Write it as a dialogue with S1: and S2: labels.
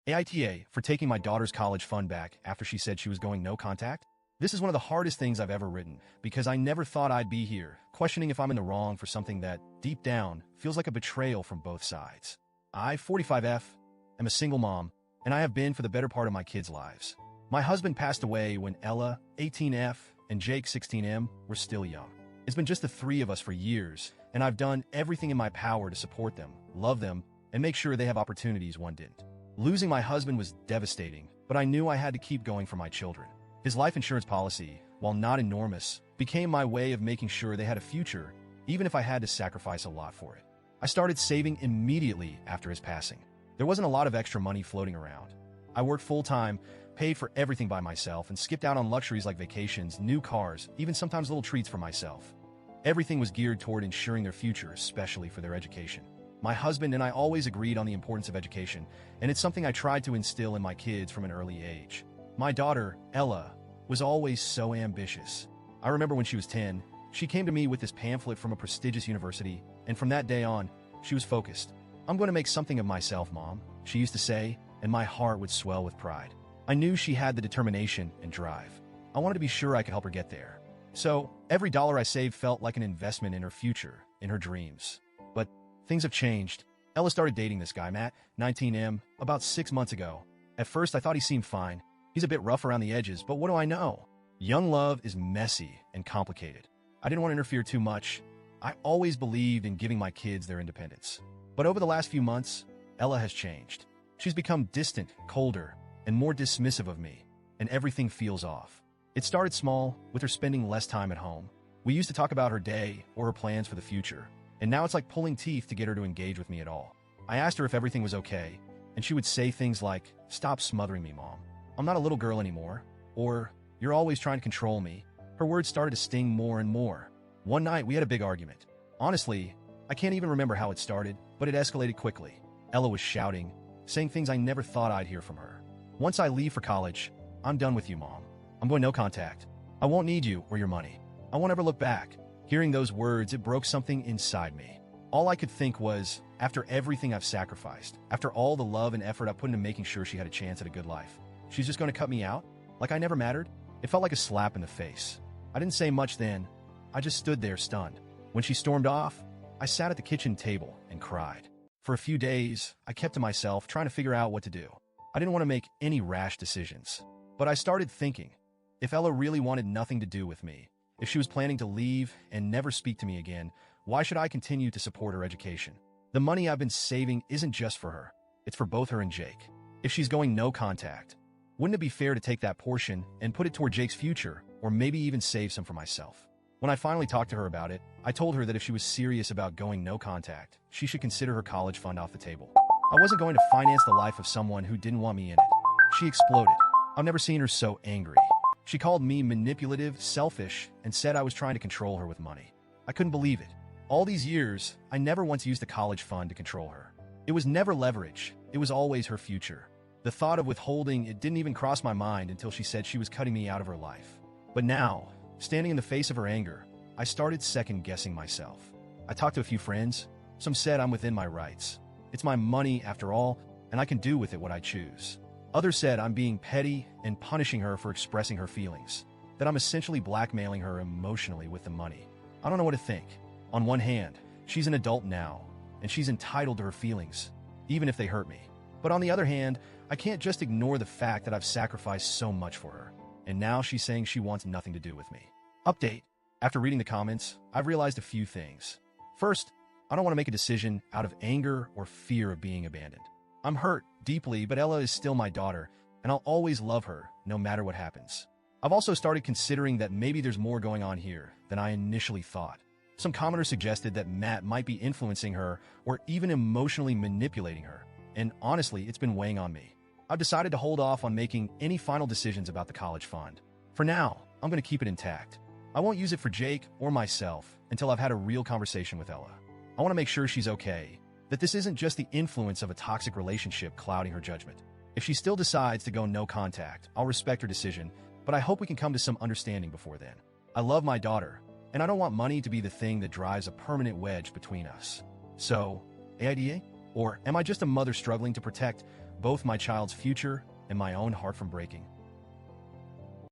S1: AITA for taking my daughter's college fund back after she said she was going no contact? This is one of the hardest things I've ever written because I never thought I'd be here, questioning if I'm in the wrong for something that, deep down, feels like a betrayal from both sides. I, 45F, am a single mom, and I have been for the better part of my kids' lives. My husband passed away when Ella, 18F, and Jake, 16M, were still young. It's been just the three of us for years, and I've done everything in my power to support them, love them, and make sure they have opportunities one didn't. Losing my husband was devastating, but I knew I had to keep going for my children. His life insurance policy, while not enormous, became my way of making sure they had a future, even if I had to sacrifice a lot for it. I started saving immediately after his passing. There wasn't a lot of extra money floating around. I worked full-time, paid for everything by myself, and skipped out on luxuries like vacations, new cars, even sometimes little treats for myself. Everything was geared toward ensuring their future, especially for their education. My husband and I always agreed on the importance of education, and it's something I tried to instill in my kids from an early age. My daughter, Ella, was always so ambitious. I remember when she was 10, she came to me with this pamphlet from a prestigious university, and from that day on, she was focused. "I'm going to make something of myself, Mom," she used to say, and my heart would swell with pride. I knew she had the determination and drive. I wanted to be sure I could help her get there. So, every dollar I saved felt like an investment in her future, in her dreams. But things have changed. Ella started dating this guy, Matt, 19M, about 6 months ago. At first, I thought he seemed fine. He's a bit rough around the edges, but what do I know? Young love is messy and complicated. I didn't want to interfere too much. I always believed in giving my kids their independence. But over the last few months, Ella has changed. She's become distant, colder, and more dismissive of me, and everything feels off. It started small, with her spending less time at home. We used to talk about her day or her plans for the future, and now it's like pulling teeth to get her to engage with me at all. I asked her if everything was okay, and she would say things like, "Stop smothering me, Mom. I'm not a little girl anymore," or, "You're always trying to control me." Her words started to sting more and more. One night, we had a big argument. Honestly, I can't even remember how it started, but it escalated quickly. Ella was shouting, saying things I never thought I'd hear from her. "Once I leave for college, I'm done with you, Mom. I'm going no contact. I won't need you or your money. I won't ever look back." Hearing those words, it broke something inside me. All I could think was, after everything I've sacrificed, after all the love and effort I put into making sure she had a chance at a good life, she's just going to cut me out? Like I never mattered? It felt like a slap in the face. I didn't say much then. I just stood there stunned. When she stormed off, I sat at the kitchen table and cried. For a few days, I kept to myself, trying to figure out what to do. I didn't want to make any rash decisions. But I started thinking, if Ella really wanted nothing to do with me, if she was planning to leave and never speak to me again, why should I continue to support her education? The money I've been saving isn't just for her. It's for both her and Jake. If she's going no contact, wouldn't it be fair to take that portion and put it toward Jake's future, or maybe even save some for myself? When I finally talked to her about it, I told her that if she was serious about going no contact, she should consider her college fund off the table. I wasn't going to finance the life of someone who didn't want me in it. She exploded. I've never seen her so angry. She called me manipulative, selfish, and said I was trying to control her with money. I couldn't believe it. All these years, I never once used the college fund to control her. It was never leverage. It was always her future. The thought of withholding it didn't even cross my mind until she said she was cutting me out of her life. But now, standing in the face of her anger, I started second-guessing myself. I talked to a few friends. Some said I'm within my rights. It's my money, after all, and I can do with it what I choose. Others said I'm being petty and punishing her for expressing her feelings, that I'm essentially blackmailing her emotionally with the money. I don't know what to think. On one hand, she's an adult now, and she's entitled to her feelings, even if they hurt me. But on the other hand, I can't just ignore the fact that I've sacrificed so much for her, and now she's saying she wants nothing to do with me. Update. After reading the comments, I've realized a few things. First, I don't want to make a decision out of anger or fear of being abandoned. I'm hurt deeply, but Ella is still my daughter, and I'll always love her, no matter what happens. I've also started considering that maybe there's more going on here than I initially thought. Some commenters suggested that Matt might be influencing her or even emotionally manipulating her, and honestly, it's been weighing on me. I've decided to hold off on making any final decisions about the college fund. For now, I'm going to keep it intact. I won't use it for Jake or myself until I've had a real conversation with Ella. I want to make sure she's okay, that this isn't just the influence of a toxic relationship clouding her judgment. If she still decides to go no contact, I'll respect her decision, but I hope we can come to some understanding before then. I love my daughter, and I don't want money to be the thing that drives a permanent wedge between us. So, AIDA? Or am I just a mother struggling to protect both my child's future and my own heart from breaking.